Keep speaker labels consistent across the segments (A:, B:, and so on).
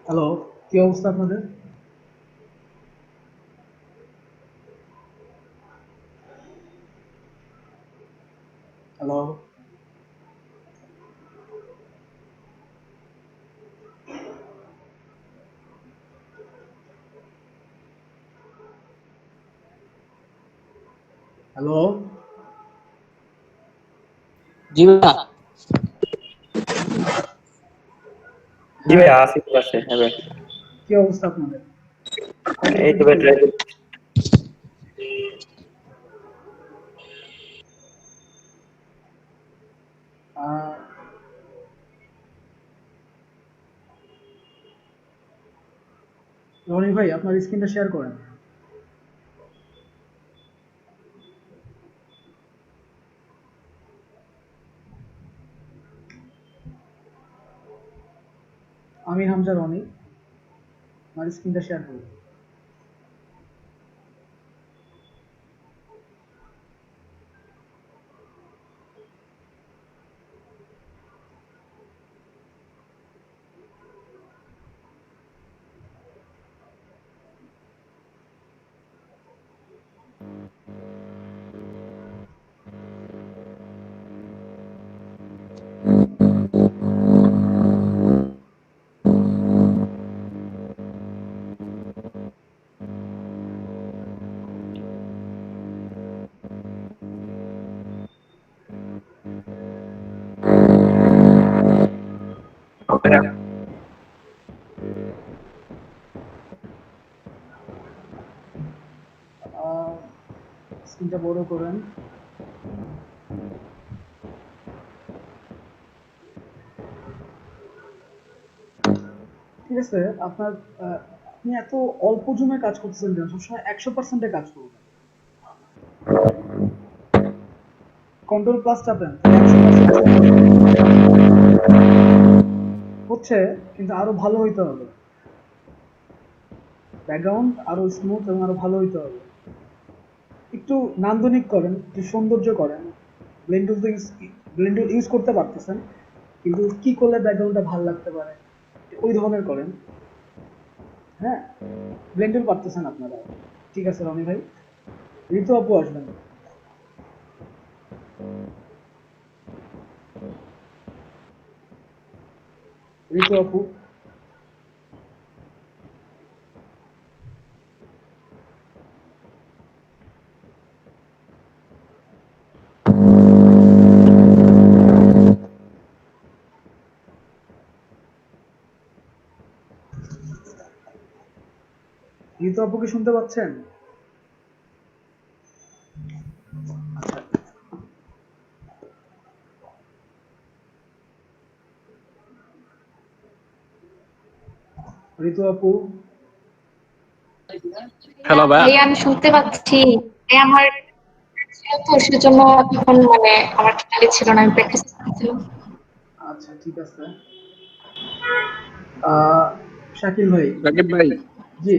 A: Hello, কি অবস্থা আপনাদের? হ্যালো, হ্যালো,
B: জি ভাইয়া। জি
A: হ্যাঁ,
B: ভাইয়া আসি ক্লাসে। হ্যাঁ ভাই।
A: কি অবস্থা আপনাদের? কতটুকু
B: এই তো ভাই
A: করলেন?
B: ট্রাই করছি।
A: আহ, রনি ভাই, আপনার স্ক্রিনটা শেয়ার করেন। আমি হামজা রনি, আমার স্ক্রিনটা শেয়ার করুন। স্ক্রিনটা বড় করেন। ঠিক আছে, আপনার আপনি এত অল্প জমে কাজ করতেছেন কেন? সবসময় 100%-এ কাজ করবেন। কন্ট্রোল প্লাস চাপেন, 100% হচ্ছে, কিন্তু আরো ভালো হইতে হবে। ব্যাকগ্রাউন্ড আরো স্মুথ এবং আরো ভালো হইতে হবে। একটু নান্দনিক করেন, একটু সৌন্দর্য করেন। ব্লেন্ড টুল ইউজ করতে পারতেছেন, কিন্তু কি করলে ব্যাকগ্রাউন্ডটা ভালো লাগতে পারে ওই ধরনের করেন। হ্যাঁ, ব্লেন্ড টুল পারতেছেন আপনারা। ঠিক আছে রনি ভাই, ঋতু আপু আসবেন। ঋতু আপু, ঋতু আপুকে শুনতে পাচ্ছেন? আচ্ছা, ঋতু আপু,
C: হ্যালো ভাইয়া।
D: ভাইয়া আমি শুনতে পাচ্ছি। আমার ছিল তো সেজন্য এখন মানে আমার খেয়ালই ছিল না, আমি প্র্যাকটিস করছিলাম।
A: আচ্ছা ঠিক আছে। আহ, শাকিল ভাই,
C: রাকিব ভাই,
A: জি,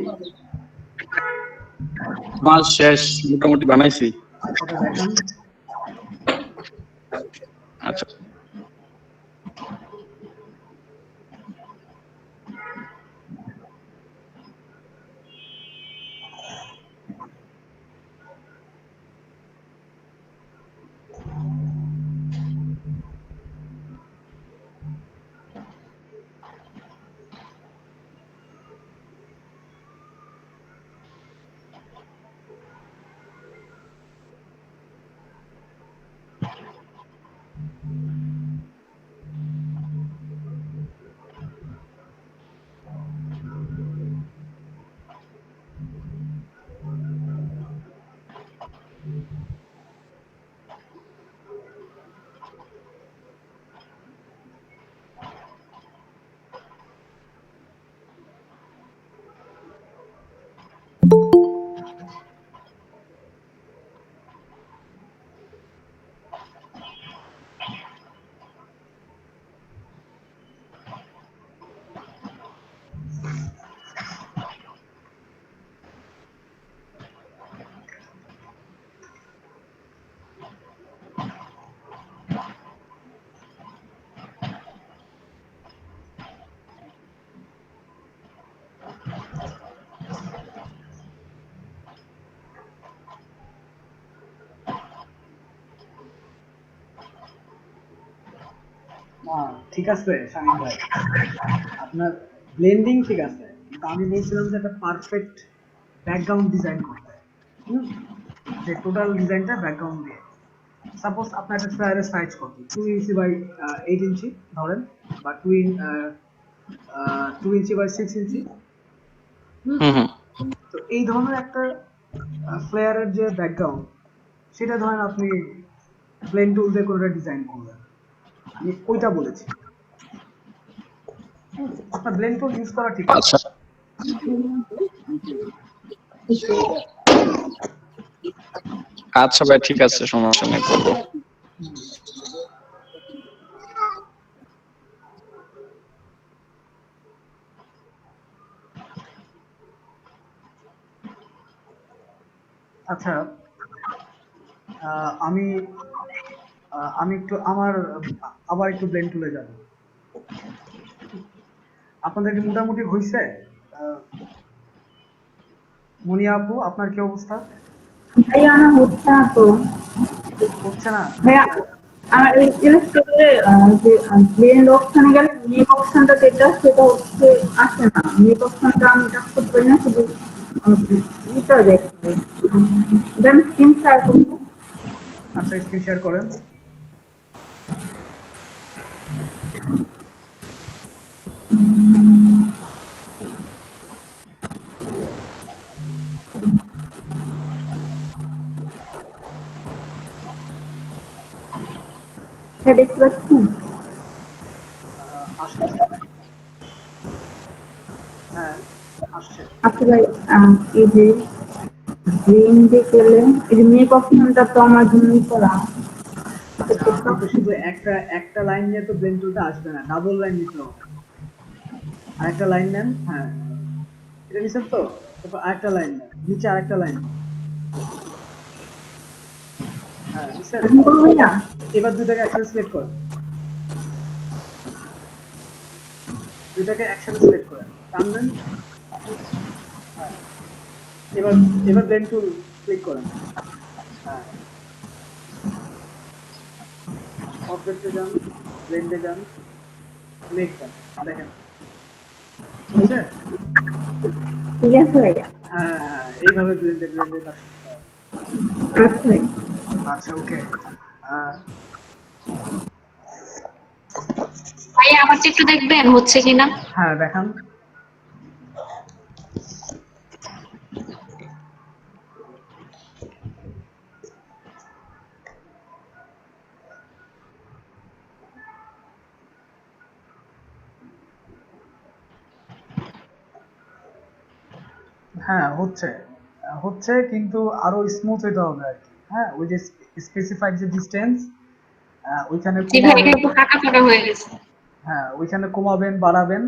C: মাস শেষ মোটামুটি বানাইছি।
A: আচ্ছা এটা দেখান।
C: আচ্ছা,
A: ঠিক আছে শামিম ভাই, আপনার ব্লেন্ডিং ঠিক আছে, কিন্তু আমি বলছিলাম যে একটা পারফেক্ট ব্যাকগ্রাউন্ড ডিজাইন করতে। হুম, যে টোটাল ডিজাইনটা ব্যাকগ্রাউন্ড দিয়ে, সাপোজ আপনার একটা ফ্লায়ারের সাইজ কত, 2 ইঞ্চি বাই 8 ইঞ্চি ধরেন, বা 2 ইঞ্চি বাই 6 ইঞ্চি। হুম,
B: হুম হুম
A: তো এই ধরনের একটা ফ্লেয়ারের যে ব্যাকগ্রাউন্ড, সেটা ধরেন আপনি ব্লেন্ড টুল দিয়ে করে ডিজাইন করবেন, আমি ওইটা বলেছি। আপনার ব্লেন্ড টুল ইউজ করা ঠিক আছে।
C: আচ্ছা আচ্ছা ভাই, ঠিক আছে, সমস্যা নেই, করবো।
A: আচ্ছা, আমি আমি একটু আবার একটু ব্লেন্ড টুলে যাব। আপনাদের কি মোটামুটি হয়েছে? আহ, মুনিয়া আপু, আপনার কি অবস্থা?
E: ভাইয়া আমার হচ্ছে না তো।
A: হচ্ছে না?
E: ভাইয়া আমার এই ইলাস্ট্রেটরে যে ব্লেন্ড অপশনে গেলে মেক অপশনটা যেটা সেটা হচ্ছে আসে না। মেক অপশনটা আমি টাচ করতে পারি না, শুধু ইটা দেখতে দেন স্ক্রিন শেয়ার করবো।
A: আচ্ছা, স্ক্রিন শেয়ার করেন।
E: হ্যাঁ দেখতে পাচ্ছি।
A: আসতেছে। হ্যাঁ, আসছে।
E: আচ্ছা ভাই, এই যে ব্লেন্ডে গেলে এই যে মেক অপশনটা তো আমার জন্যই করা।
A: আচ্ছা, আপনি তো শুধু একটা একটা লাইন নিয়ে তো ব্লেন্ড টুলটা আসবে না, ডাবল লাইন নিতে হবে। আরেকটা লাইন নেন, হ্যাঁ, এটা নিছেন তো? তারপর আরেকটা লাইন নেন, নিচে আরেকটা লাইন, হ্যাঁ নিছেন।
E: এখন করবো ভাইয়া।
A: এবার দুটাকে একসাথে সিলেক্ট করেন, দুটাকে একসাথে সিলেক্ট করেন, টানবেন। হ্যাঁ, এবার এবার ব্লেন্ড টুল ক্লিক করেন। হ্যাঁ, অবজেক্টে যান, ব্লেন্ডে যান, মেক দেন, দেখেন হচ্ছে।
E: ঠিক আছে ভাইয়া।
A: হ্যাঁ হ্যাঁ হ্যাঁ, এইভাবে ব্লেন্ডে ব্লেন্ডে কাজ করতে হবে।
E: আচ্ছা ভাই।
A: আচ্ছা, ওকে।
D: ভাইয়া আমারটা একটু দেখবেন হচ্ছে কিনা।
A: হ্যাঁ, দেখান। হ্যাঁ, হচ্ছে, হচ্ছে, কিন্তু আরো স্মুথ হইতে হবে আর কি। হ্যাঁ, ওই যে স্পেসিফাইড যে ডিস্টেন্স, ওইখানে
D: জি ভাই, এটা
A: কমাবেন।
D: একটু কাটা ফাটা হয়ে গেছে।
A: হ্যাঁ, ওইখানে কমাবেন, বাড়াবেন।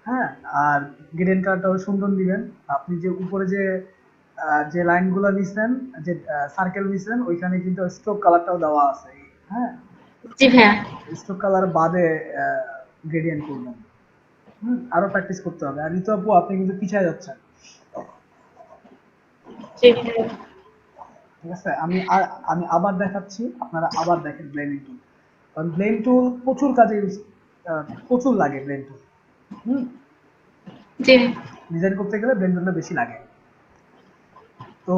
A: হ্যাঁ, আর গ্রেডিয়েন্ট কালারটাও সুন্দর দিবেন। আপনি যে উপরে যে লাইনগুলো নিছেন, যে সার্কেল নিছেন, ওইখানে কিন্তু স্ট্রোক কালারটাও দেওয়া আছে। হ্যাঁ,
D: জি ভাইয়া।
A: স্ট্রোক কালার বাদে গ্রেডিয়েন্ট করবেন। আরো প্র্যাকটিস করতে হবে। আর ঋতু আপু, আপনি কিন্তু পিছিয়ে যাচ্ছেন।
D: জি ভাইয়া।
A: ঠিক আছে, আমি আবার দেখাচ্ছি, আপনারা আবার দেখেন ব্লেন্ডিং টুল। কারণ ব্লেন্ড টুল প্রচুর কাজে প্রচুর লাগে ব্লেন্ড টুল। হুম,
D: জি
A: ডিজাইন করতে গেলে ব্লেন্ড টুলটা বেশি লাগে। তো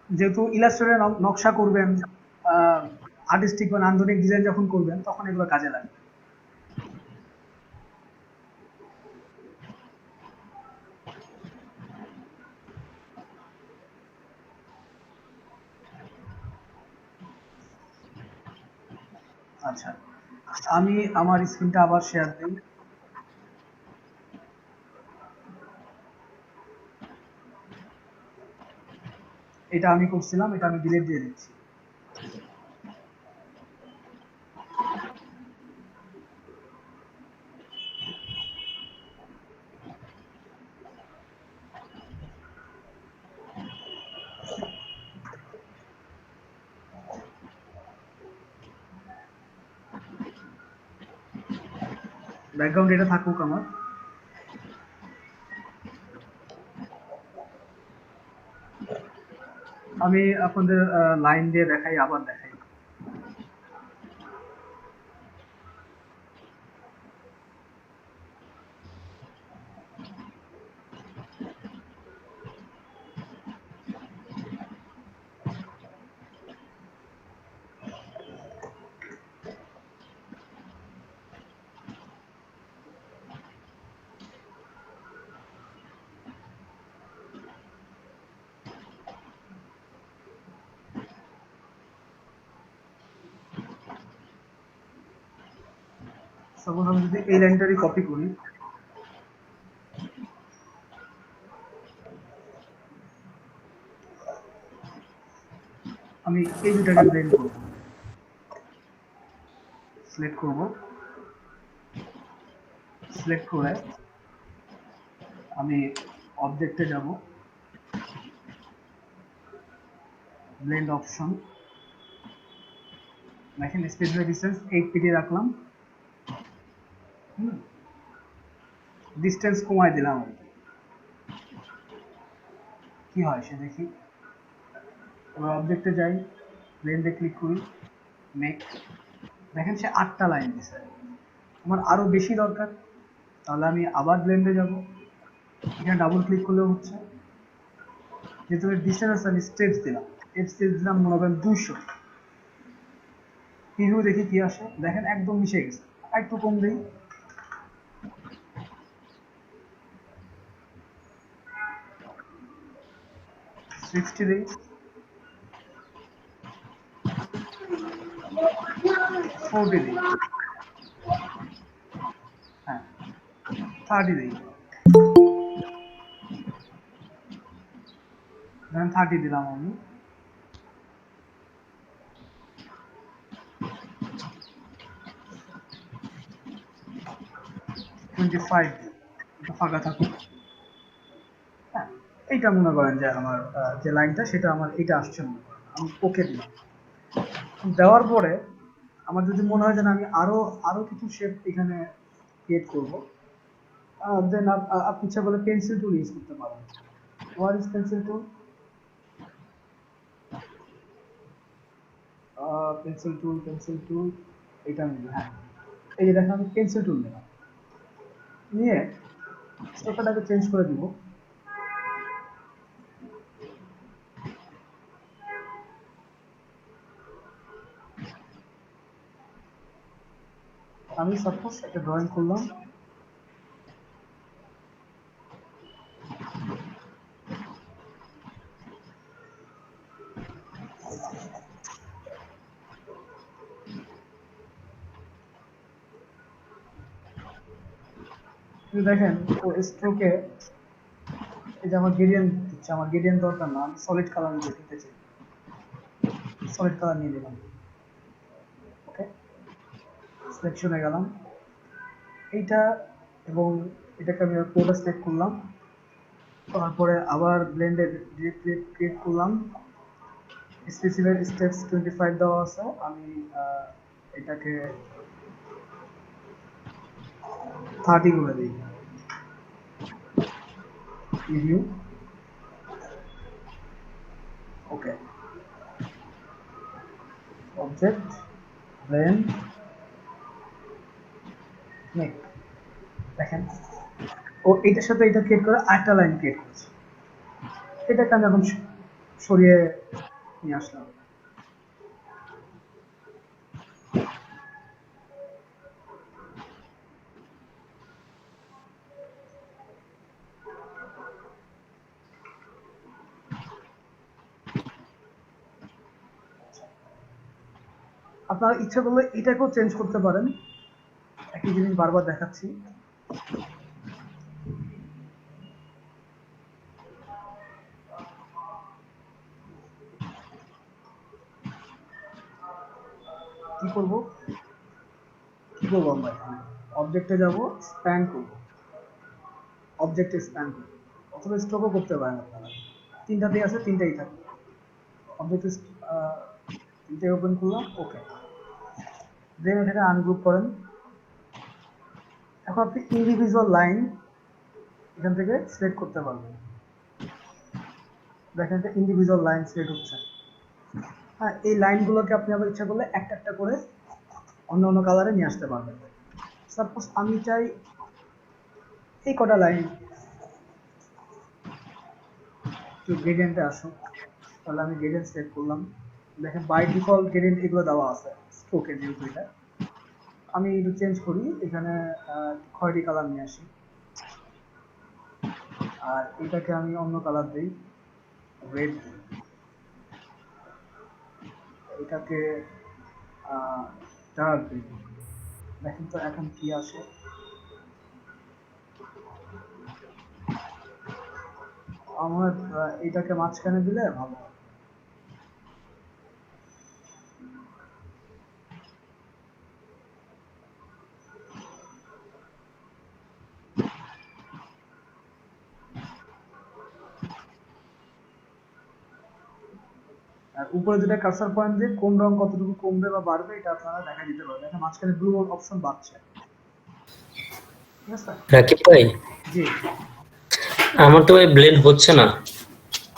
A: যেহেতু ইলাস্ট্রেটরে নকশা করবেন, আর্টিস্টিক বা নান্দনিক ডিজাইন যখন করবেন, তখন এগুলো কাজে লাগবে। আচ্ছা, আমি আমার স্ক্রিনটা আবার শেয়ার দিই। এটা আমি করছিলাম, এটা আমি ডিলিট দিয়ে দিচ্ছি। ব্যাকগ্রাউন্ড এটা থাকুক আমার। আমি আপনাদের লাইন দিয়ে দেখাই, আবার দেখাই। সাপোজ আমি যদি এই লাইনটারই কপি করি, আমি এই দুটাকে ব্লেন্ড করব, সিলেক্ট করব, সিলেক্ট করে আমি অবজেক্টে যাব, ব্লেন্ড অপশন, দেখেন স্পেসিফাই ডিসটেন্স 8 পিটি রাখলাম, ডিস্টেন্স কমাই দিলাম, কি হয় সে দেখি। এবার অবজেক্টে যাই, ব্লেন্ডে ক্লিক করি, মেক, দেখেন সে 8টা লাইন দিছে। আমার আরো বেশি দরকার, তাহলে আমি আবার ব্লেন্ডে যাব, এখানে ডাবল ক্লিক করলে হচ্ছে, যেহেতু ডিস্টেন্স আছে আমি স্টেপস দিলাম, স্টেপস দিলাম মনে করেন 200, প্রিভিউ দেখি কি আসে, দেখেন একদম মিশে গেছে। আর একটু কম দিই, 60 দিই, 40 দিই, হ্যাঁ 30 দিই, ধরেন 30 দিলাম আমি, 25 দিই, একটু ফাঁকা থাকুক। হ্যাঁ, এইটা মনে করেন যে আমার যে লাইনটা সেটা আমার এটা আসছে মনে করেন, আমি ওকে দিলাম। দেওয়ার পরে আমার যদি মনে হয় যে না আমি আরো আরো কিছু শেপ এখানে ক্রিয়েট করবো, দেন আপনি ইচ্ছা করলে পেন্সিল টুল ইউজ করতে পারেন। What is pencil tool? Pencil টুল এটা আমি হ্যাঁ, এই যে দেখেন আমি পেন্সিল টুল নিলাম, নিয়ে স্ট্রাকচারটাকে চেঞ্জ করে দিব। আমি সাপোজ একটা ড্রয়িং করলাম, দেখেন ও স্ট্রোকে এই যে আমার গ্রেডিয়েন্ট দিচ্ছে, আমার গ্রেডিয়েন্ট দরকার না, আমি সলিড কালার দিতে চাই, সলিড কালার নিয়ে দিলাম, ওকে সিলেকশনে গেলাম, এইটা এবং এটাকে আমি পুরোটা সিলেক্ট করলাম, তারপরে আবার ব্লেন্ডে ক্রিয়েট করলাম, স্পেসিফাইড স্টেপস 25 দেওয়া আছে, আমি এটাকে 30 করে দিই, রিভিউ, ওকে, অবজেক্ট, ব্লেন্ড, মেক, দেখেন ও এটার সাথে এটা ক্রিয়েট করে আরেকটা লাইন ক্রিয়েট করেছে, এটাকে আমি এখন সরিয়ে নিয়ে আসলাম। আপনারা ইচ্ছা করলে এটাকেও চেঞ্জ করতে পারেন, একই জিনিস বারবার দেখাচ্ছি। কি করব আমরা এখানে অবজেক্টে যাব, স্প্যান করব, অবজেক্টে স্প্যান করব, অথবা স্ট্রোকও করতে পারেন আপনারা, তিনটাতেই আছে, তিনটাই থাকবে। অবজেক্টে তিনটাই ওপেন করলাম, ওকে, দেন এটাকে আনগ্রুপ করেন। এখন আপনি ইন্ডিভিজুয়াল লাইন এখান থেকে সিলেক্ট করতে পারবেন, দেখেন এটা ইন্ডিভিজুয়াল লাইন সিলেক্ট হচ্ছে। হ্যাঁ, এই লাইনগুলোকে আপনি আবার ইচ্ছা করলে একটা একটা করে অন্য অন্য কালারে নিয়ে আসতে পারবেন। সাপোজ আমি চাই এই কটা লাইন একটু গ্রেডিয়েন্টে আসুক, তাহলে আমি গ্রেডিয়েন্ট সিলেক্ট করলাম, দেখেন বাই ডিফল্ট গ্রেডিয়েন্ট এগুলো দেওয়া আছে স্ট্রোকের, যেহেতু এটা আমি একটু চেঞ্জ করি, এখানে খয়েরি কালার নিয়ে আসি, আর এটাকে আমি অন্য কালার দিই, রেড, এটাকে ডার্ক দিই, দেখেন তো এখন কি আসে। আমার এটাকে মাঝখানে দিলে ভালো হয়। আর উপরে দুটো কার্সার পয়েন্ট দিয়ে কোন রং কতটুকু কমবে বা বাড়বে এটা আপনারা দেখা দিতে পারবেন। এখন মাঝখানে ব্লু অপশন বাড়ছে, ঠিক আছে?
F: রাকিব ভাই,
A: জি,
F: আমার তো ভাই ব্লেন্ড হচ্ছে না।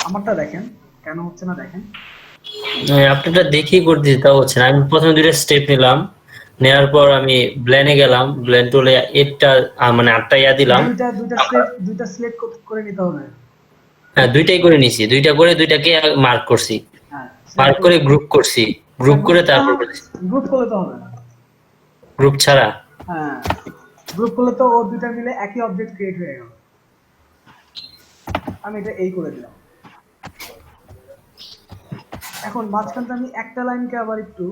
A: আমারটা দেখেন কেন হচ্ছে না দেখেন।
F: আপনারটা দেখেই করে দিতে তাও হচ্ছে না। আমি প্রথমে দুইটা স্টেপ নিলাম, নেওয়ার পর আমি ব্লেন্ডে গেলাম, ব্লেন্ড টুলে এটটা মানে 8টা ইয়া দিলাম।
A: দুইটা সিলেক্ট করে নিতে হবে।
F: হ্যাঁ, দুইটাই করে নিছি, দুইটা করে দুইটাকে মার্ক করছি,
A: হ্যাঁ,
F: মার্ক করে গ্রুপ করছি, গ্রুপ করে তারপর
A: গ্রুপ করলে তো হবে না।
F: গ্রুপ ছাড়া।
A: হ্যাঁ, গ্রুপ করলে তো ও দুইটা মিলে একই অবজেক্ট ক্রিয়েট হয়ে গেল। আমি এটা এই করে দিলাম। এখন মাঝখানটা আমি একটা লাইনকে আবার একটু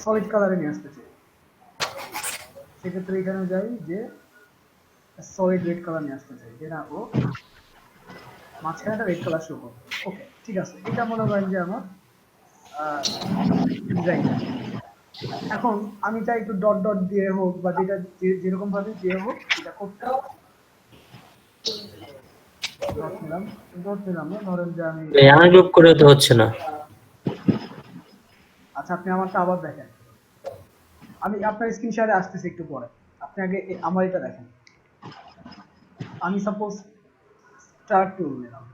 A: সলিড কালারে নিয়ে আসতে চাই। সেক্ষেত্রে এখানে যাই যে সলিড রেড কালার নিয়ে আসতে চাই, যে না ও মাঝখানে একটা রেড কালার শো করবে। ওকে, ঠিক আছে, এটা মনে করেন যে আমার ডিজাইন। এখন আমি চাই একটু ডট ডট দিয়ে হোক বা যেটা যেরকম ভাবে দিয়ে হোক এটা করতে হবে। ডট নিলাম না, ধরেন যে আমি
F: আমার গ্রুপ করে তো হচ্ছে না।
A: আচ্ছা, আপনি আমারটা আবার দেখেন। আমি আপনার স্ক্রিন শেয়ারে আসতেছি একটু পরে। আপনি আগে আমার এটা দেখেন। আমি সাপোজ স্টার টুল নিলাম,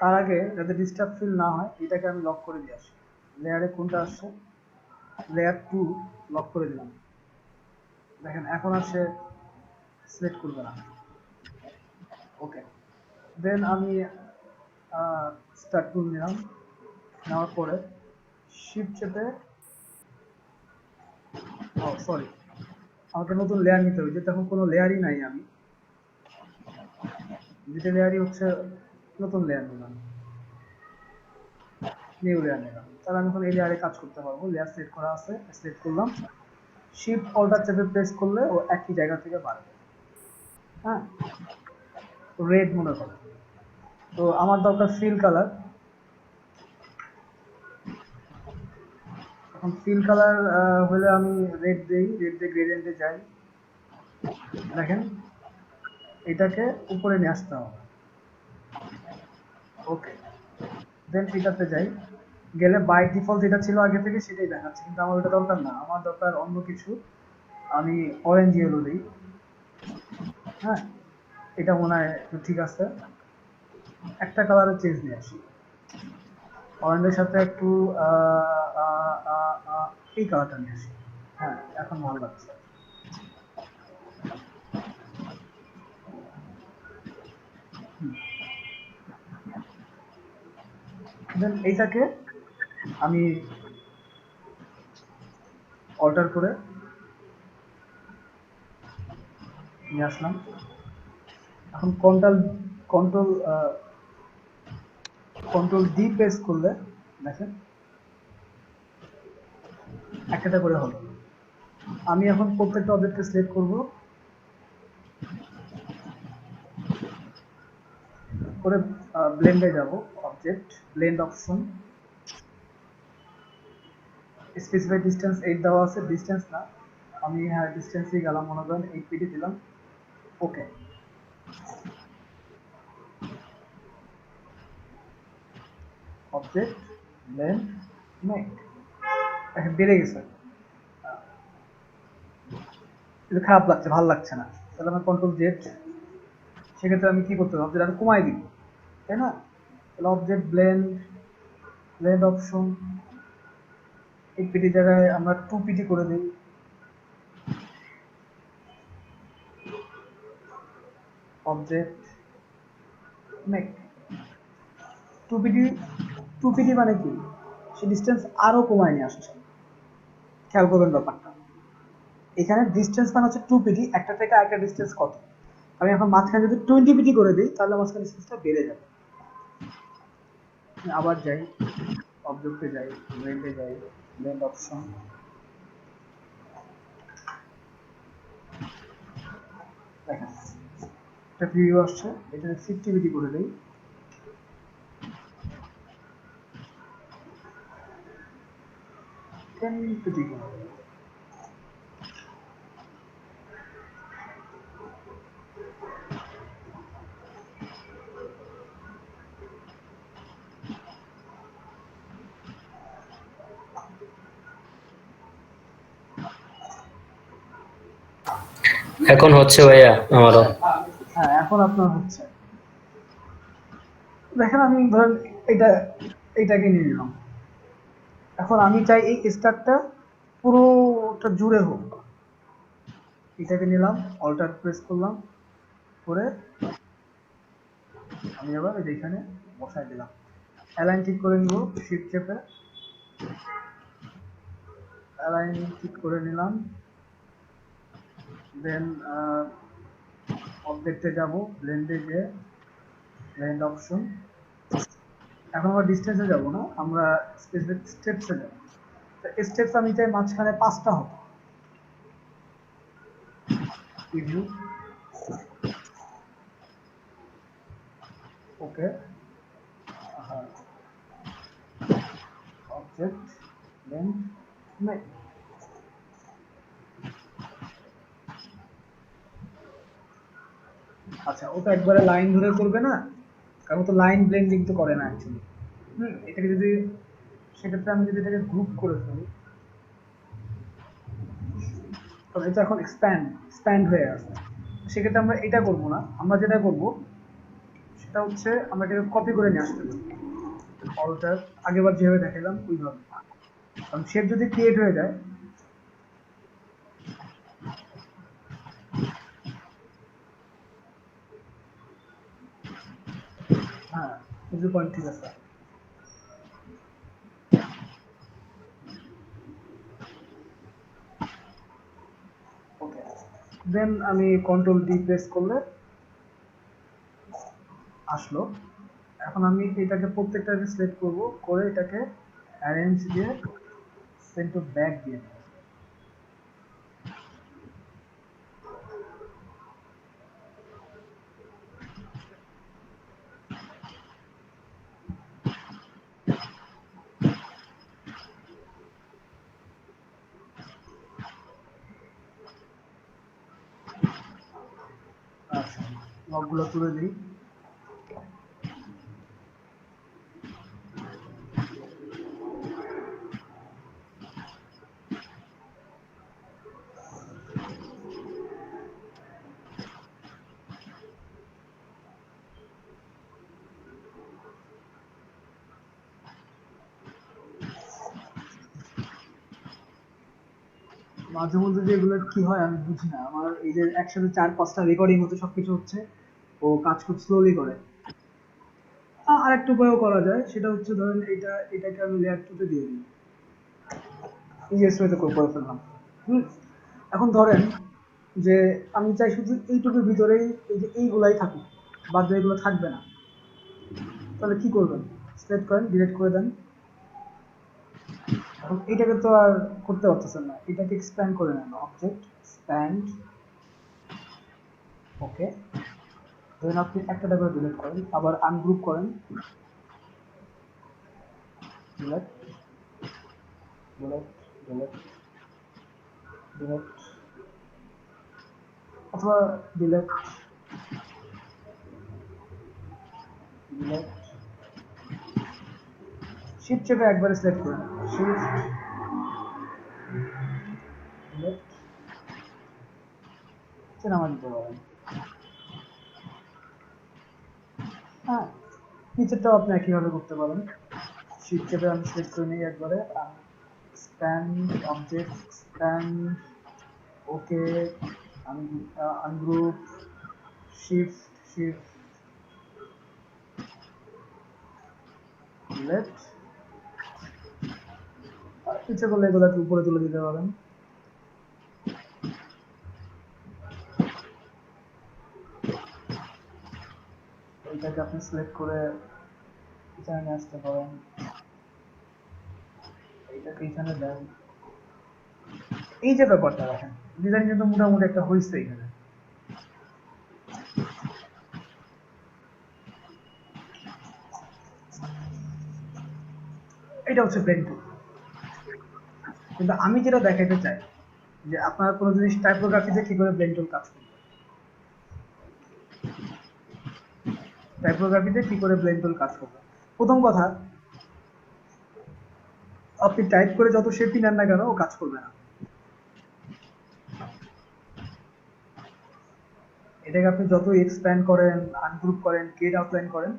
A: তার আগে যাতে ডিস্টার্ব ফিল না হয় এটাকে আমি লক করে দিয়ে আসি। লেয়ারে কোনটা আসছে, লেয়ার 2 লক করে দিলাম। দেখেন এখন আর সে সিলেক্ট করবে না। ওকে, দেন আমি স্টার টুল নিলাম, নেওয়ার পরে শিফট চেপে, ও সরি, আমাকে নতুন লেয়ার নিতে হবে, যেহেতু এখন কোনো লেয়ারই নাই। আমি যেটা লেয়ারই হচ্ছে নতুন লেয়ার নিলাম, নিউ লেয়ার নিলাম, তাহলে আমি এখন এই লেয়ারে কাজ করতে পারবো। লেয়ার সেট করা আছে, সিলেক্ট করলাম, শিফট অল্টার চেপে প্রেস করলে ও একই জায়গা থেকে বাড়বে। হ্যাঁ, রেড মনে করো, তো আমার দরকার ফিল কালার। এখন ফিল কালার হলে আমি রেড দিই, রেড দিয়ে গ্রেডিয়েন্টে যাই। দেখেন এটাকে উপরে নিয়ে আসতে হবে। ওকে, দেন এটাতে যাই, গেলে বাই ডিফল্ট যেটা ছিল আগে থেকে সেটাই দেখাচ্ছে, কিন্তু আমার ওটা দরকার না, আমার দরকার অন্য কিছু। আমি অরেঞ্জ ইয়েলো দিই। হ্যাঁ, এটা মনে হয় ঠিক আছে। একটা কালারের চেঞ্জ নিয়ে আসি, অরেঞ্জের সাথে একটু এই কালারটা নিয়ে আসি। হ্যাঁ, এখন ভালো লাগছে। দেন এইটাকে আমি অল্টার করে নিয়ে আসলাম। এখন কন্ট্রোল কন্ট্রোল ডি প্রেস করলে দেখেন একটা করে হলো। আমি এখন প্রত্যেকটা অবজেক্টকে সিলেক্ট করব, করে ব্লেন্ডে যাব, object blend option, specify distance 8 দেওয়া আছে, ডিস্টেন্স না, আমি হ্যাঁ ডিস্টেন্সই গেলাম, মনে করেন 8 পিটি দিলাম। ওকে, অবজেক্ট ব্লেন্ড মেক, এখন বেড়ে গেছে, এটা খারাপ লাগছে, ভালো লাগছে না, তাহলে আমি কন্ট্রোল জেড, সেক্ষেত্রে আমি কি করতে হবে, অবজেক্ট আমি কমাই দিব, তাই না? তাহলে object blend, blend option, 8 PT জায়গায় আমরা 2 পিটি করে দিই। অবজেক্ট মেক 2 পিটি, 2 পিটি মানে কি, সে ডিস্টেন্স আরো কমায় নিয়ে আসে। খেয়াল করবেন ব্যাপারটা, এখানে ডিস্টেন্স মানে হচ্ছে 2 পিটি, একটা থেকে আরেকটা ডিস্টেন্স কত। আমি এখন মাঝখানে যদি 20 পিটি করে দিই তাহলে মাঝখানে ডিস্টেন্সটা বেড়ে যাবে। আবার যাই, অবজেক্টে যাই, ব্লেন্ডে যাই, ব্লেন্ড অপশন, একটা প্রিভিউ আসছে, এটা সিলেক্টিভিটি করে দেই। টেনপিটি করে দেই।
F: এখন হচ্ছে ভাইয়া আমারও।
A: হ্যাঁ, এখন আপনার হচ্ছে। দেখেন আমি ধরেন এটা এইটাকে নিয়ে নিলাম। এখন আমি চাই এই স্টারটা পুরোটা জুড়ে হোক। এটাকে নিলাম, অল্টার প্রেস করলাম, করে আমি আবার এটা এখানে বসাই দিলাম। অ্যালাইন ঠিক করে নিব, শিফট চেপে অ্যালাইন ঠিক করে নিলাম। দেন অবজেক্টে যাব, ব্লেন্ডে গিয়ে ব্লেন্ড অপশন। এখন আমরা ডিস্টেন্সে যাব না, আমরা স্পেসিফিক স্টেপসে যাব। স্টেপস আমি চাই মাঝখানে 5টা হবে। প্রিভিউ, ওকে, অবজেক্ট, দেন মেক। আচ্ছা, ওটা একবারে লাইন ধরে করবে না, কারণ তো লাইন ব্লেন্ডিং তো করে না অ্যাকচুয়ালি। এটাকে যদি, সেক্ষেত্রে আমি যদি এটাকে গ্রুপ করে ফেলি, তবে এটা এখন এক্সপ্যান্ড হয়ে আছে। সেক্ষেত্রে আমরা এটা করব না, আমরা যেটা করব সেটা হচ্ছে আমরা এটাকে কপি করে নিয়ে আসতে পারি। অল্টার, আগেবার যেভাবে দেখালাম ওইভাবে। কারণ শেপ যদি ক্রিয়েট হয়ে যায়, হ্যাঁ, কিন্তু পয়েন্ট ঠিক আছে। ওকে, দেন আমি কন্ট্রোল ডি প্রেস করলে আসলো। এখন আমি এটাকে প্রত্যেকটাকে সিলেক্ট করব, করে এটাকে অ্যারেঞ্জ দিয়ে সেন্ড টু ব্যাক দিয়ে দেব। আচ্ছা, লকগুলো তুলে দিই। মাঝে মধ্যে যে এগুলোর কি হয় আমি বুঝি না, আমার এই যে একসাথে 4-5টা রেকর্ডিং হতে সবকিছু হচ্ছে, ও কাজ খুব স্লোলি করে। আর একটা উপায়ও করা যায়, সেটা হচ্ছে ধরেন এটাকে আমি লেয়ার 2 তে দিয়ে দিই, ইজিয়েস্ট ওয়েতে করে ফেললাম। হুম এখন ধরেন যে আমি চাই শুধু এইটুকুর ভিতরেই এই যে এইগুলাই থাকুক, বাদ বাকি এগুলো থাকবে না। তাহলে কি করবেন? সিলেক্ট করেন, ডিলিট করে দেন। এখন এইটাকে তো আর করতে পারতেছেন না, এটাকে এক্সপ্যান্ড করে নেন, অবজেক্ট এক্সপ্যান্ড, ওকে। ধরেন আপনি একটা করে ডিলিট করেন, আবার আনগ্রুপ করেন, ডিলিট, ডিলিট, ডিলিট, ডিলিট, অথবা ডিলিট, ডিলিট, শিফট চেপে একবারে সিলেক্ট করেন, শিফট, ডিলিট, নামা দিতে পারেন। হ্যাঁ, নিচেরটাও আপনি একইভাবে করতে পারেন। শিফট চেপে আমি সিলেক্ট করে নিই একবারে, স্প্যান, অবজেক্ট স্প্যান, ওকে, আনগ্রুপ, শিফট, শিফট, ডিলিট। ইচ্ছে করলে এগুলোকে উপরে তুলে দিতে পারেন। এইটাকে আপনি সিলেক্ট করে এখানে আসতে পারেন, এইটাকে এখানে দেন। এই যে ব্যাপারটা দেখেন, ডিজাইন কিন্তু মোটামুটি একটা হয়েছে এখানে। এটা হচ্ছে ব্লেন্ড টুল। কিন্তু আমি যেটা দেখাইতে চাই যে আপনার কোনো জিনিস টাইপোগ্রাফিতে কি করে ব্লেন্ড টুল কাজ করবে, টাইপোগ্রাফিতে কি করে ব্লেন্ড টুল কাজ করবে। প্রথম কথা, আপনি টাইপ করে যত শেপই নেন না কেন ও কাজ করবে না। এটাকে আপনি যত এক্সপ্যান্ড করেন, আনগ্রুপ করেন, গেট আউটলাইন করেন,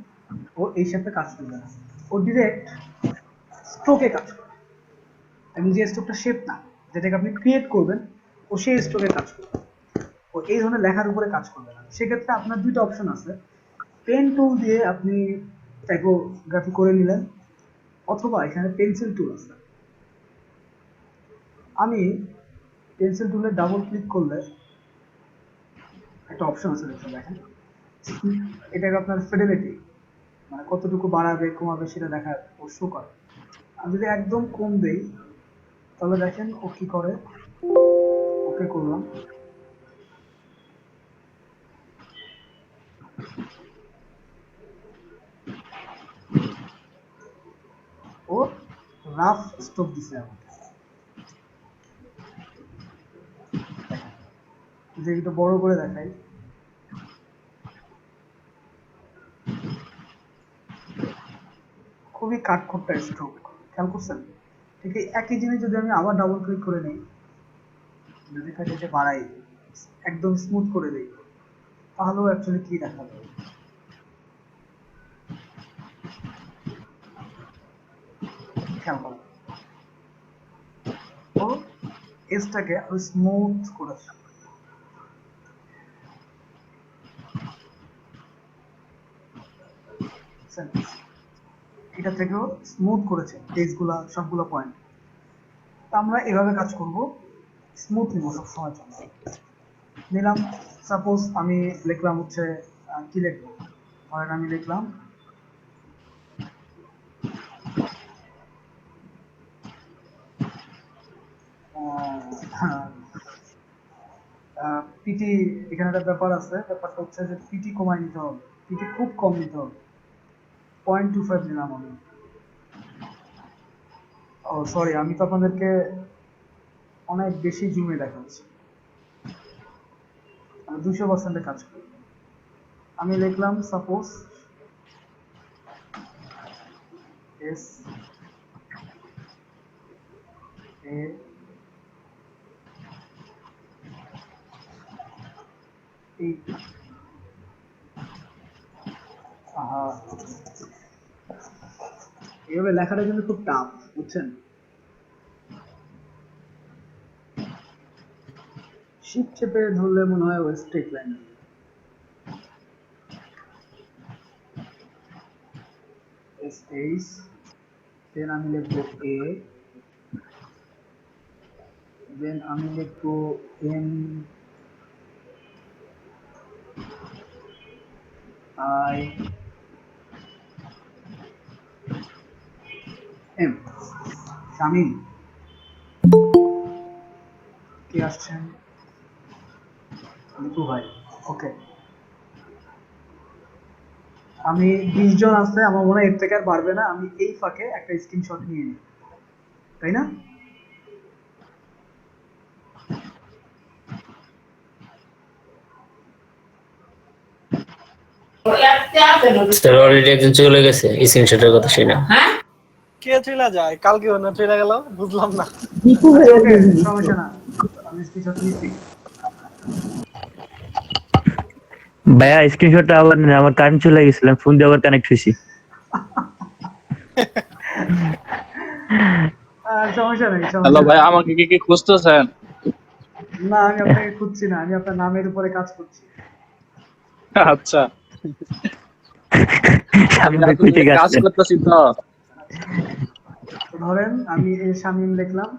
A: ও এই শেপে কাজ করবে না। ও ডিরেক্ট স্ট্রোকে কাজ করবে, এবং যে স্ট্রোকটা শেপ না, যেটাকে আপনি ক্রিয়েট করবেন, ও সেই স্ট্রোকে কাজ করবে। ও এই ধরনের লেখার উপরে কাজ করবে না। সেক্ষেত্রে আপনার দুইটা অপশন আছে। পেন টুল দিয়ে আপনি টাইপোগ্রাফি করে নিলেন, অথবা এখানে পেন্সিল টুল আছে। আমি পেন্সিল টুলে ডাবল ক্লিক করলে একটা অপশন আছে, দেখেন, এটাকে আপনার ফিডেলিটি মানে কতটুকু বাড়াবে কমাবে সেটা দেখা ও শো করে। আমি যদি একদম কম দেই তাহলে দেখেন ও কি করে। ওকে করলাম, ও রাফ স্ট্রোক দিছে আমাকে। যে একটু বড় করে দেখাই, খুবই কাঠখোট্টা স্ট্রোক, খেয়াল করছেন? ঠিক এই একই জিনিস যদি আমি আবার ডাবল ক্লিক করে নিই, যদি এটাকে বাড়াই, একদম স্মুথ করে দিই, তাহলেও অ্যাকচুয়ালি কি দেখাবে। খেয়াল করুন, ও এজটাকে আরো স্মুথ করেছে। এটা থেকেও স্মুথ করেছে পেজগুলা, সবগুলো পয়েন্ট। আমরা এভাবে কাজ করব, স্মুথ নিব সবসময় জন্য। নিলাম, সাপোজ আমি লিখলাম হচ্ছে কি লিখবো, ধরেন আমি লিখলাম পিটি। এখানে একটা ব্যাপার আছে, ব্যাপারটা হচ্ছে যে পিটি কমায় নিতে হবে, পিটি খুব কম নিতে হবে। 0.25 নিলাম আমি। ও সরি, আমি তো আপনাদেরকে অনেক বেশি জুমে দেখাচ্ছি, আমি 200% কাজ করি। আমি লিখলাম সাপোজ এস এ এইভাবে লেখাটা কিন্তু খুব টাফ, বুঝছেন? শিফট চেপে ধরলে মনে হয় ওই স্ট্রেট লাইন। এস দেন আমি লিখবো এ, দেন আমি লিখবো এম আই এম, শামিম। কে আসছেন? লিপু ভাই, ওকে। আমি 20 জন আছে, আমার মনে হয় এর থেকে আর বাড়বে না। আমি এই ফাঁকে একটা স্ক্রিনশট নিয়ে নিই, তাই না?
F: স্যার অলরেডি একজন চলে গেছে স্ক্রিনশটের কথা শুনে।
G: কে চলে যায়? কালকে না চলে গেল, বুঝলাম না।
E: দীপু
A: আচ্ছা,
E: ভাইয়ের
A: ওকে,
E: বুঝি।
A: সমস্যা না, আমি স্ক্রিনশট নিচ্ছি।
H: ভাইয়া স্ক্রিনশটটা আবার নেন, আমার কারেন্ট চলে গেছিলাম, ফোন দিয়ে আবার কানেক্ট হয়েছি।
A: সমস্যা নেই,
C: হ্যালো
A: সমস্যা
C: ভাই,
A: নেই।
C: আমাকে কি খুঁজতেছেন?
A: না, আমি আপনাকে খুঁজছি না, আমি আপনার নামের উপরে কাজ করছি।
C: আচ্ছা, আমি
H: সামনে
C: আসলে
H: কুইটে
C: কাজ
H: গেছেন।
C: করতেছি তো।
A: তো ধরেন আমি এই শামিম লিখলাম,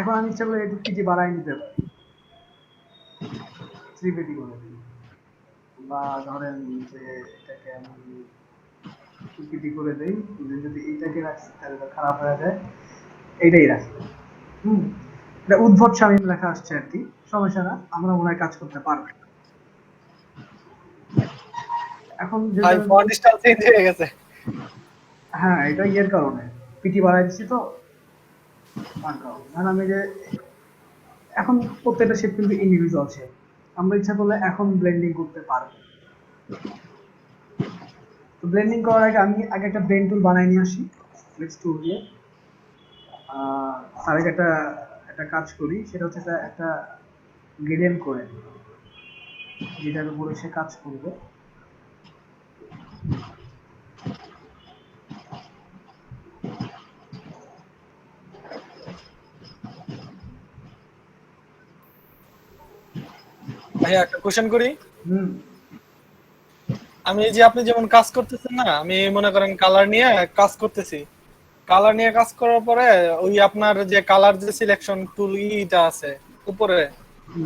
A: এখন আমি ইচ্ছা করলে একটু পিটি বাড়াই নিতে পারি, 3 পেটি করে দিই, বা ধরেন যে এটাকে আমি 2 পেটি করে দিই। যদি এইটাকে রাখি তাহলে তো খারাপ হয়ে যায়, এইটাই রাখি। এটা উদ্ভট শামিম লেখা আসছে আর কি, সমস্যা না, আমরা মনে হয় কাজ করতে পারবো। এখন
G: ভাই
A: যেটা,
G: ফন্ট স্টাইল চেঞ্জ হয়ে গেছে।
A: হ্যাঁ এটা ইয়ের কারণে, পিটি বাড়াই দিচ্ছি তো মানে আমি যে এখন প্রত্যেকটা শেপ কিন্তু ইন্ডিভিজুয়াল শেপ, আমরা ইচ্ছা করলে এখন ব্লেন্ডিং করতে পারবো। তো ব্লেন্ডিং করার আগে আমি আগে একটা ব্লেন্ড টুল বানাই নিয়ে আসি ফ্লেক্স টুল দিয়ে। আর একটা একটা কাজ করি, সেটা হচ্ছে একটা গ্রেডিয়েন্ট করে, যেটার উপরে সে কাজ করবে।
G: ভাইয়া একটা কোশ্চেন করি।
A: হুম
G: আমি এই যে আপনি যেমন কাজ করতেছেন না, আমি মনে করেন কালার নিয়ে কাজ করতেছি। কালার নিয়ে কাজ করার পরে ওই আপনার যে কালার যে সিলেকশন টুল ইটা আছে উপরে,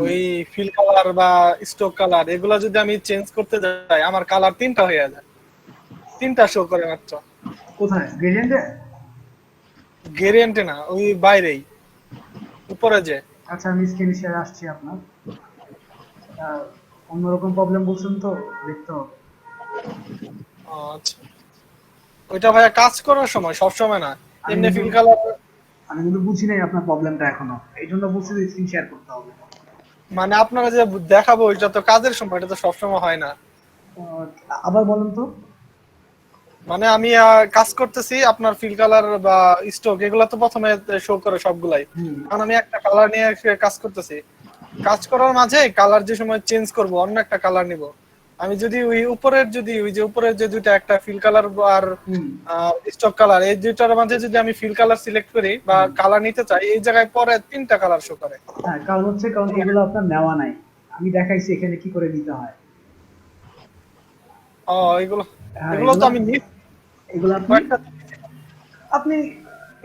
G: ওই ফিল কালার বা স্টক কালার, এগুলা যদি আমি চেঞ্জ করতে যাই আমার কালার 3টা হয়ে যায়, 3টা শো করে মাত্র।
A: কোথায় গ্রেডিয়েন্টে?
G: গ্রেডিয়েন্টে না, ওই বাইরেই উপরে যে।
A: আচ্ছা আমি স্ক্রিন শেয়ারে আসছি আপনার। অন্যরকম প্রবলেম বলছেন তো, দেখতে হবে।
G: আচ্ছা, ওইটা ভাইয়া কাজ করার সময়, সব সময় না,
A: আমি
G: এমনি
A: কিন্তু-
G: ফিল কালার।
A: আমি কিন্তু বুঝি নাই আপনার প্রবলেমটা এখনো, এই জন্য বলছি যে স্ক্রিন শেয়ার করতে হবে।
G: মানে আপনারা যে দেখাবো ওইটা তো কাজের সময়, এটা তো সবসময় হয় না।
A: আবার বলুন তো।
G: মানে আমি কাজ করতেছি, আপনার ফিল কালার বা স্টক এগুলা তো প্রথমে শো করে সবগুলাই। কারণ আমি একটা কালার নিয়ে কাজ করতেছি, কাজ করার মাঝে কালার যে সময় চেঞ্জ করব অন্য একটা কালার নিব, আমি যদি ওই উপরের ওই যে উপরের যে দুইটা, একটা ফিল কালার আর স্টক কালার, এই দুইটার মাঝে যদি আমি ফিল কালার সিলেক্ট করি বা কালার নিতে চাই, এই জায়গায় পরে 3টা কালার শো করে।
A: হ্যাঁ, কারণ এগুলো আপনার নেওয়া নাই, আমি দেখাইছি এখানে কি করে নিতে হয়।
G: ও এগুলো,
A: হ্যাঁ,
G: এগুলো তো আমি
A: এগুলো আপনি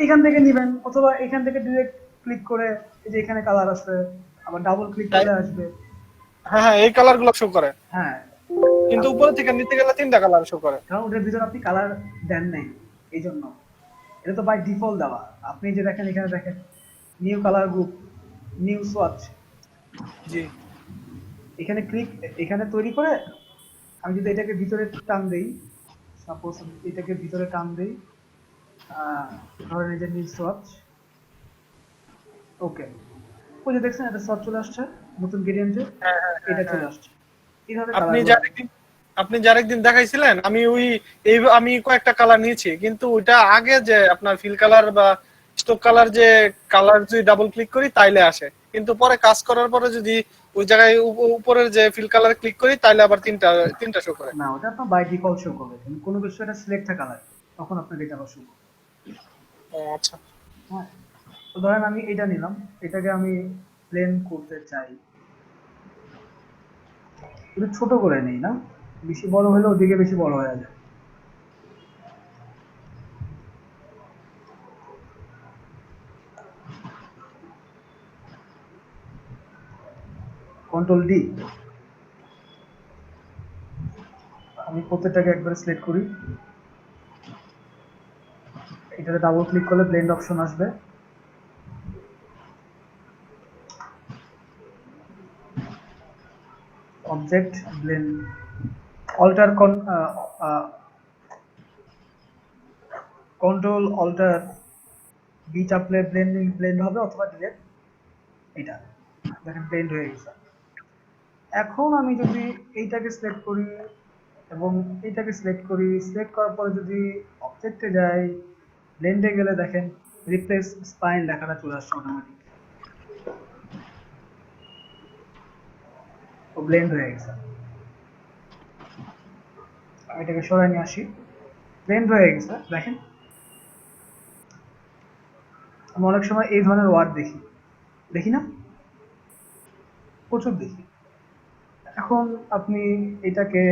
A: এখান থেকে নিবেন, অথবা এখান থেকে ডিরেক্ট ক্লিক করে এই যে এখানে কালার আছে, আবার ডাবল ক্লিক করলে আসবে।
G: হ্যাঁ হ্যাঁ, এই কালার গুলো শো করে,
A: হ্যাঁ,
G: কিন্তু উপরে থেকে নিতে গেলে 3টা কালার শো করে।
A: কারণ ওটার ভিতরে আপনি কালার দেন নাই, এই জন্য। এটা তো বাই ডিফল্ট দেওয়া। আপনি যে দেখেন এখানে দেখেন new colour group, new swatch,
G: জি,
A: এখানে এখানে তৈরি করে আমি যদি এটাকে ভিতরে টান দেই, সাপোজ এটাকে ভিতরে টান দেই, ধরেন এই যে নিউ সোয়াচ, ওকে, ওই যে দেখছেন এটা সোয়াচ চলে আসছে নতুন ভেরিয়েন্টে, এটা চলে আসছে। এইভাবে
G: আপনি যার একদিন দেখাইছিলেন, আমি আমি কয়েকটা কালার নিয়েছি, কিন্তু ওইটা আগে যে আপনার ফিল কালার বা স্টক কালার, যে কালার যদি ডাবল ক্লিক করি তাইলে আসে, কিন্তু পরে কাজ করার পরে যদি ওই জায়গায় উপরের যে ফিল কালার ক্লিক করি তাইলে আবার তিনটা শো করে।
A: না, ওটা আপনার বাই ডিফল্ট শো করবে, কিন্তু কোনো কিছু এটা সিলেক্ট থাকা কালার, তখন আপনাকে এটা আবার শো করবে।
G: ও আচ্ছা,
A: হ্যাঁ, তো ধরেন আমি এটা নিলাম, এটাকে আমি প্লেন করতে চাই, একটু ছোট করে নেই না, বেশি বড় হলে ওদিকে বেশি বড় হয়ে যায়। কন্ট্রোল ডি, আমি প্রত্যেকটাকে একবারে সিলেক্ট করি, এটাতে ডাবল ক্লিক করলে ব্লেন্ড অপশন আসবে। Object blend, alter control alter B চাপলে ব্লেন্ড হবে, অথবা ডিলেট, এটা দেখেন ব্লেন্ড হয়ে গেছে। এখন আমি যদি এইটাকে সিলেক্ট করি এবং এইটাকে সিলেক্ট করি, সিলেক্ট করার পরে যদি অবজেক্টে যাই, ব্লেন্ডে গেলে দেখেন রিপ্লেস স্পাইন লেখাটা চলে আসছে অটোমেটিক, ও ব্লেন্ড হয়ে গেছে। আমি এটাকে সরাই নিয়ে আসি, ব্লেন্ড হয়ে গেছে দেখেন। আমি অনেক সময় এই ধরনের ওয়ার্ড দেখি না, প্রচুর দেখি। এখন আপনি এটাকে,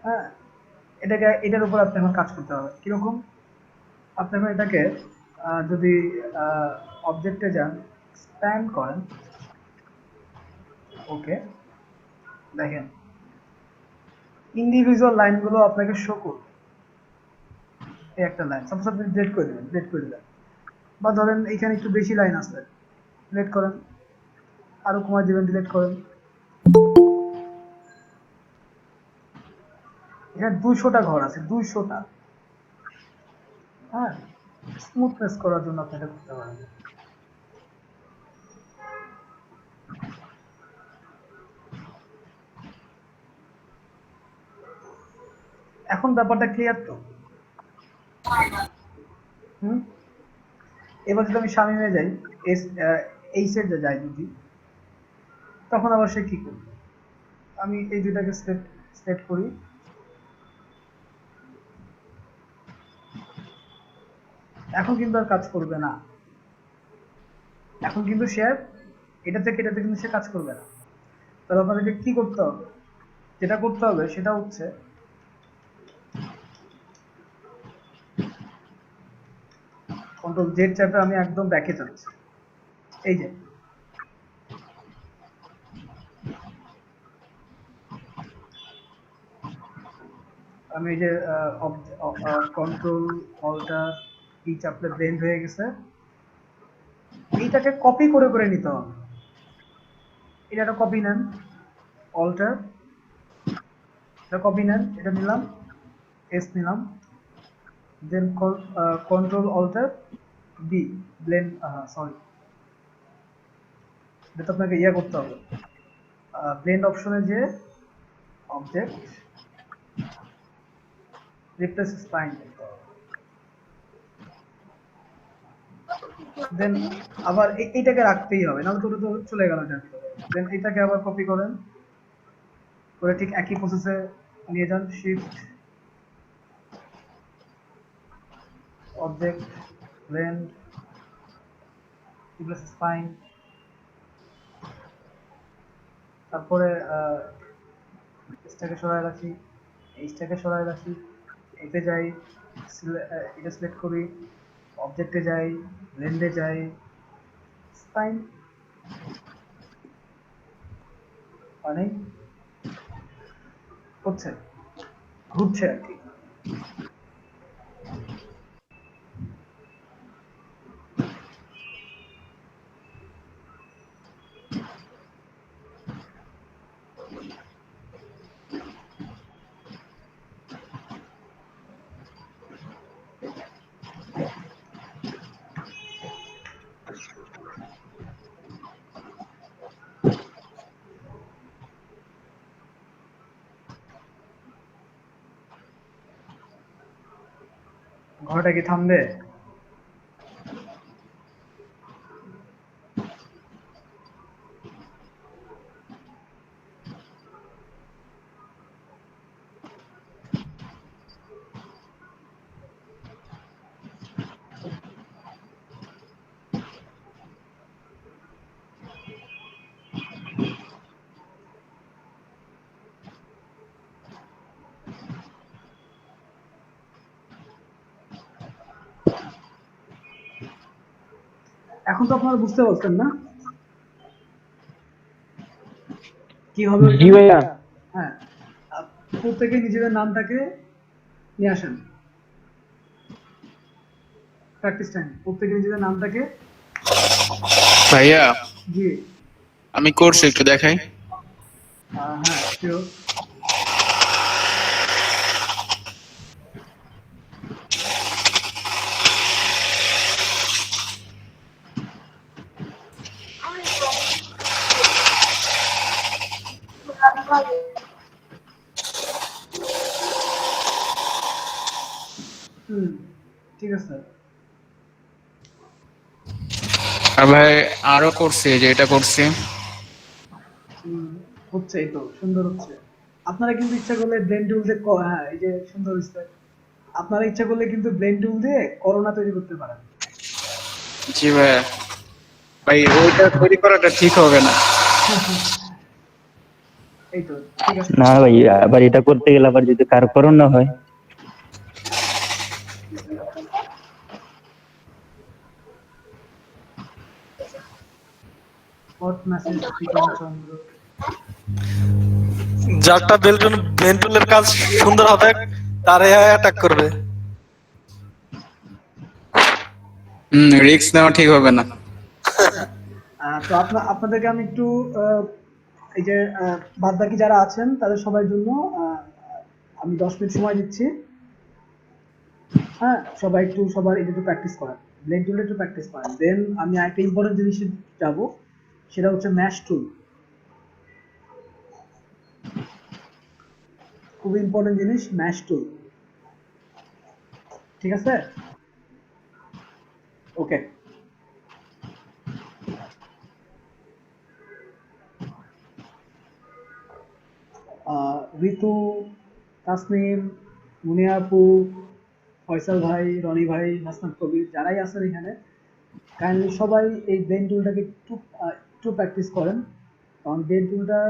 A: হ্যাঁ, এটার উপর আপনি এখন কাজ করতে হবে। কিরকম? আপনি এখন এটাকে যদি অবজেক্টে যান, স্প্যান করেন, ওকে, দেখেন ইন্ডিভিজুয়াল লাইনগুলো আপনাকে শো করবে। এই একটা লাইন সাপোজ আপনি ডিলিট করে দিলেন, বা ধরেন এখানে একটু বেশি লাইন আছে, ডিলিট করেন, আরো কমায় দিবেন, ডিলিট করেন, এখানে 200টা ঘর আছে, 200টা। হ্যাঁ, স্মুথনেস করার জন্য আপনি এটা করতে পারেন। এখন ব্যাপারটা ক্লিয়ার তো? হুম। এবার যদি আমি শামিমে যাই, এই সেটে যাই যদি, তখন আবার সে কি করবে? আমি এই দুটাকে সেট করি। এখন কিন্তু আর কাজ করবে না। এখন কিন্তু সে আর এটাতে কিন্তু সে কাজ করবে না। তাহলে আপনাদেরকে কি করতে হবে? যেটা করতে হবে সেটা হচ্ছে কন্ট্রোল জেড চাপে আমি একদম ব্যাকে যাচ্ছি। এই যে আমি এই যে কন্ট্রোল অল্টার ই চাপলে ব্লেন্ড হয়ে গেছে। এইটাকে কপি করে করে নিতে হবে। এটা একটা কপি নেন, অল্টার, এটা কপি নেন, এটা নিলাম, এস নিলাম, then control alter B, blend, sorry, এটা তো আপনাকে ইয়ে করতে হবে, ব্লেন্ড অপশনে যে অবজেক্ট রিপ্লেস স্পাইন করতে হবে। দেন আবার এইটাকে রাখতেই হবে, নাহলে তো তো চলে গেল এটা। দেন এটাকে আবার কপি করেন, করে ঠিক একই প্রসেসে নিয়ে যান, shift object blend replace spine, তারপরে এটাকে সরায় রাখি, এইটাকে সরায় রাখি, এতে যাই, এটা সিলেক্ট করি, অবজেক্টে যাই, ব্লেন্ডে যাই, স্পাইন, মানে হচ্ছে ঘুরছে আর কি। ঘরটা কি থামবে? এখন তো আপনারা বুঝতে পারছেন না কি হবে?
B: জি ভাইয়া।
A: হ্যাঁ, প্রত্যেকে নিজেদের নামটাকে নিয়ে আসেন। প্র্যাকটিস টাইম, প্রত্যেকে নিজেদের নামটাকে।
C: ভাইয়া
A: জি।
C: আমি করছি, একটু দেখাই।
A: হ্যাঁ, শিওর। হুম, ঠিক আছে।
C: আর ভাই আরো করছি, এই যে এটা করছি।
A: হচ্ছে, এই তো সুন্দর হচ্ছে। আপনারা কিন্তু ইচ্ছা করলে ব্লেন্ড টুল দিয়ে হ্যাঁ, এই যে সুন্দর হচ্ছে। আপনারা ইচ্ছা করলে কিন্তু ব্লেন্ড টুল দিয়ে করোনা তৈরি করতে পারেন।
C: জি ভাইয়া। ভাই ওইটা তৈরি করাটা ঠিক হবে না।
A: এই তো ঠিক আছে।
H: না ভাই, আবার এটা করতে গেলে আবার যদি কার করোনা হয়।
A: হট মেসেজ পিটন চন্দ্র।
G: যারটা বেলটুলের কাজ সুন্দর হবে তার অ্যাটাক করবে।
C: রিস্ক নেওয়া ঠিক হবে না।
A: তো আপনাদেরকে আমি একটু এই যে বাদ বাকি যারা আছেন তাদের সবার জন্য আমি 10 মিনিট সময় দিচ্ছি। হ্যাঁ, সবাই একটু এটা একটু প্র্যাকটিস করেন, ব্লেন্ড টুলটা একটু প্র্যাকটিস করেন। দেন আমি আরেকটা ইম্পর্টেন্ট জিনিসে যাব, সেটা হচ্ছে ম্যাশ টুল। খুব ইম্পর্টেন্ট জিনিস ম্যাশ টুল, ঠিক আছে? ওকে, ঋতু, তাসনিম, মুনিয়া আপু, ফয়সাল ভাই, রনি ভাই, হাসনাত কবির, যারাই আছেন এখানে, কাইন্ডলি সবাই এই ব্লেন্ড টুলটাকে একটু প্র্যাকটিস করেন, কারণ ব্লেন্ড টুলটা